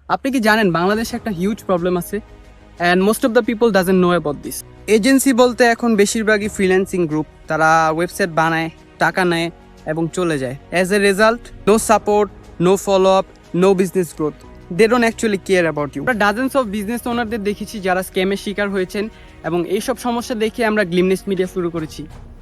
আপনি কি জানেন বাংলাদেশে একটা হিউজ প্রবলেম আছে and most of the people doesn't know about this. Agency বলতে এখন বেশিরভাগই ফ্রিল্যান্সিং গ্রুপ, তারা ওয়েবসাইট বানায়, টাকা নেয় এবং চলে যায়। As a result, no support, no follow up, no business growth. They don't actually care about you. আমরা ডাজেন্স অফ বিজনেস ওনারদের দেখেছি যারা স্ক্যামের শিকার হয়েছেন, এবং এইসব সমস্যা দেখে আমরা গ্লিমনেস মিডিয়া শুরু করেছি।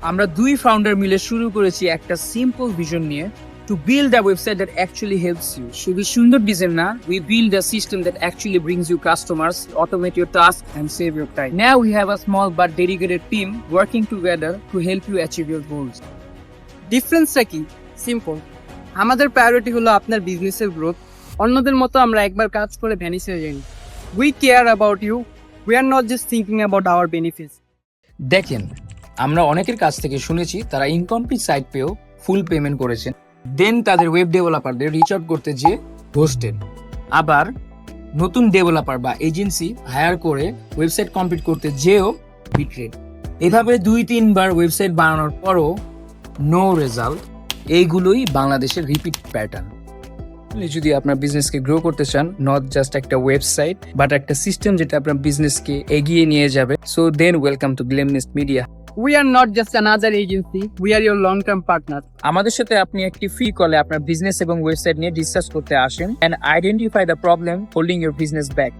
আমরা দুই ফাউন্ডার মিলে শুরু করেছি একটা সিম্পল ভিশন নিয়ে, to build a website that actually helps you. শুধু সুন্দর ডিজাইন না, we build a system that actually brings you customers, automate your tasks and save your time. Now we have a small but dedicated team working together to help you achieve your goals. ডিফারেন্সটা কি? Simple. আমাদের priority হলো আপনার বিজনেসের growth. অন্যদের মতো আমরা একবার কাজ করে ভ্যানিশ হয়ে যাই। We care about you, we are not just thinking about our benefits. দেখেন, আমরা অনেকের কাছ থেকে শুনেছি তারা ইনকমপ্লিট সাইট পেয়েও ফুল পেমেন্ট করেছেন, দেন তাদের ওয়েব ডেভেলপারদের রিচ আউট করতে যেয়ে ঘোস্টেড। আবার নতুন ডেভেলপার বা এজেন্সি হায়ার করে ওয়েবসাইট কমপ্লিট করতে যেয়েও বিট্রেড। এভাবে 2-3 বার ওয়েবসাইট বানানোর পরও নো রেজাল্ট। এইগুলোই বাংলাদেশের রিপিট প্যাটার্ন। যদি আপনার বিজনেসকে গ্রো করতে চান, নট জাস্ট একটা ওয়েবসাইট বাট একটা সিস্টেম যেটা আপনার বিজনেসকে এগিয়ে নিয়ে যাবে, so then welcome to Glimness Media. We are not just another agency, we are your long term partner. আমাদের সাথে আপনি একটি ফ্রি কলে আপনার বিজনেস এবং ওয়েবসাইট নিয়ে ডিসকাস করতে আসেন and identify the problem holding your business back.